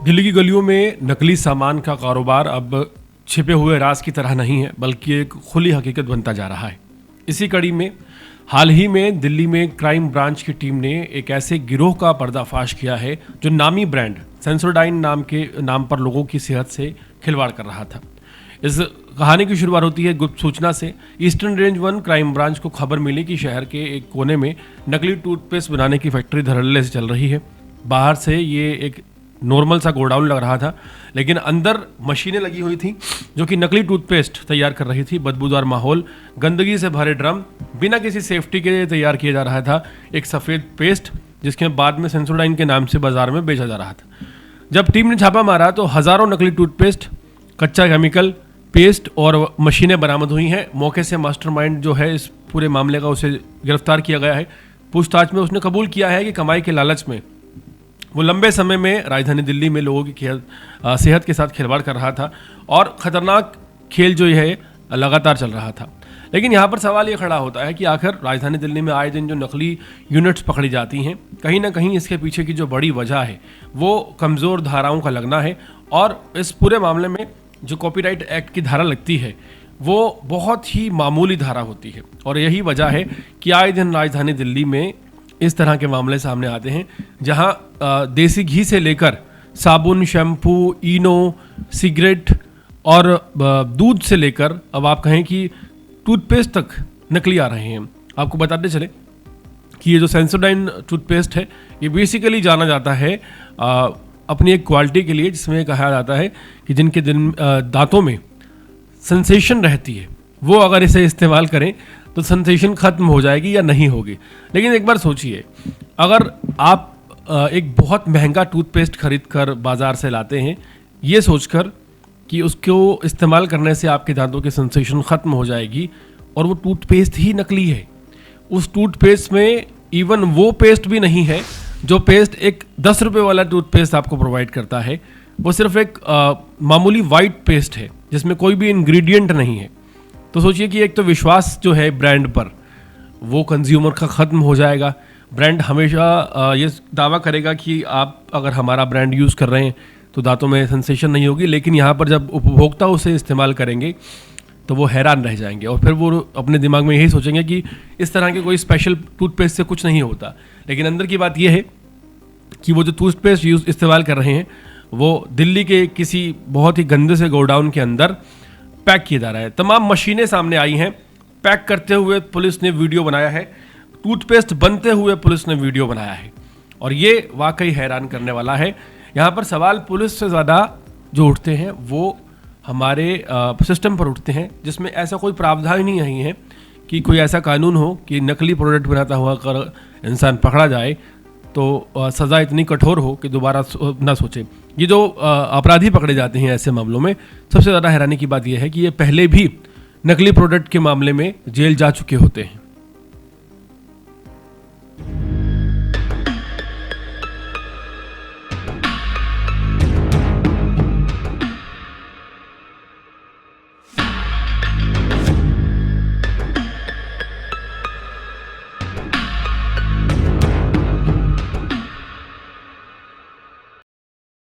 दिल्ली की गलियों में नकली सामान का कारोबार अब छिपे हुए राज की तरह नहीं है, बल्कि एक खुली हकीकत बनता जा रहा है। इसी कड़ी में हाल ही में दिल्ली में क्राइम ब्रांच की टीम ने एक ऐसे गिरोह का पर्दाफाश किया है जो नामी ब्रांड सेंसोडाइन नाम पर लोगों की सेहत से खिलवाड़ कर रहा था। इस कहानी की शुरुआत होती है गुप्त सूचना से। ईस्टर्न रेंज 1 क्राइम ब्रांच को खबर मिली कि शहर के एक कोने में नकली टूथपेस्ट बनाने की फैक्ट्री धड़ल्ले से चल रही है। बाहर से ये एक नॉर्मल सा गोडाउन लग रहा था, लेकिन अंदर मशीनें लगी हुई थी जो कि नकली टूथपेस्ट तैयार कर रही थी। बदबूदार माहौल, गंदगी से भरे ड्रम, बिना किसी सेफ्टी के तैयार किया जा रहा था एक सफ़ेद पेस्ट जिसके बाद में सेंसोडाइन के नाम से बाजार में बेचा जा रहा था। जब टीम ने छापा मारा तो हज़ारों नकली टूथपेस्ट, कच्चा केमिकल, पेस्ट और मशीनें बरामद हुई हैं। मौके से मास्टरमाइंड जो है इस पूरे मामले का, उसे गिरफ्तार किया गया है। पूछताछ में उसने कबूल किया है कि कमाई के लालच में वो लंबे समय में राजधानी दिल्ली में लोगों की सेहत के साथ खिलवाड़ कर रहा था और ख़तरनाक खेल जो है लगातार चल रहा था। लेकिन यहाँ पर सवाल ये खड़ा होता है कि आखिर राजधानी दिल्ली में आए दिन जो नकली यूनिट्स पकड़ी जाती हैं, कहीं ना कहीं इसके पीछे की जो बड़ी वजह है वो कमज़ोर धाराओं का लगना है। और इस पूरे मामले में जो कॉपीराइट एक्ट की धारा लगती है वो बहुत ही मामूली धारा होती है, और यही वजह है कि आए दिन राजधानी दिल्ली में इस तरह के मामले सामने आते हैं जहां देसी घी से लेकर साबुन, शैम्पू, इनो, सिगरेट और दूध से लेकर अब आप कहें कि टूथपेस्ट तक नकली आ रहे हैं। आपको बताते चले कि ये जो सेंसोडाइन टूथपेस्ट है ये बेसिकली जाना जाता है अपनी एक क्वालिटी के लिए, जिसमें कहा जाता है कि जिनके दांतों में सेंसेशन रहती है वो अगर इसे इस्तेमाल करें तो सेंसेशन खत्म हो जाएगी या नहीं होगी। लेकिन एक बार सोचिए, अगर आप एक बहुत महंगा टूथपेस्ट खरीद कर बाज़ार से लाते हैं ये सोचकर कि उसको इस्तेमाल करने से आपके दांतों की सेंसेशन ख़त्म हो जाएगी, और वो टूथपेस्ट ही नकली है। उस टूथपेस्ट में इवन वो पेस्ट भी नहीं है जो पेस्ट एक 10 रुपये वाला टूथपेस्ट आपको प्रोवाइड करता है। वो सिर्फ एक मामूली वाइट पेस्ट है जिसमें कोई भी इंग्रेडिएंट नहीं है। तो सोचिए कि एक तो विश्वास जो है ब्रांड पर वो कंज्यूमर का ख़त्म हो जाएगा। ब्रांड हमेशा ये दावा करेगा कि आप अगर हमारा ब्रांड यूज़ कर रहे हैं तो दांतों में सेंसेशन नहीं होगी, लेकिन यहाँ पर जब उपभोक्ता उसे इस्तेमाल करेंगे तो वो हैरान रह जाएंगे और फिर वो अपने दिमाग में यही सोचेंगे कि इस तरह के कोई स्पेशल टूथपेस्ट से कुछ नहीं होता। लेकिन अंदर की बात यह है कि वो जो टूथपेस्ट इस्तेमाल कर रहे हैं वो दिल्ली के किसी बहुत ही गंदे से गोडाउन के अंदर पैक किया जा रहा है। तमाम मशीनें सामने आई हैं। पैक करते हुए पुलिस ने वीडियो बनाया है, टूथपेस्ट बनते हुए पुलिस ने वीडियो बनाया है, और ये वाकई हैरान करने वाला है। यहाँ पर सवाल पुलिस से ज़्यादा जो उठते हैं वो हमारे सिस्टम पर उठते हैं, जिसमें ऐसा कोई प्रावधान ही नहीं है कि कोई ऐसा कानून हो कि नकली प्रोडक्ट बनाता हुआ अगर इंसान पकड़ा जाए तो सज़ा इतनी कठोर हो कि दोबारा ना सोचे। ये जो अपराधी पकड़े जाते हैं ऐसे मामलों में, सबसे ज़्यादा हैरानी की बात यह है कि ये पहले भी नकली प्रोडक्ट के मामले में जेल जा चुके होते हैं।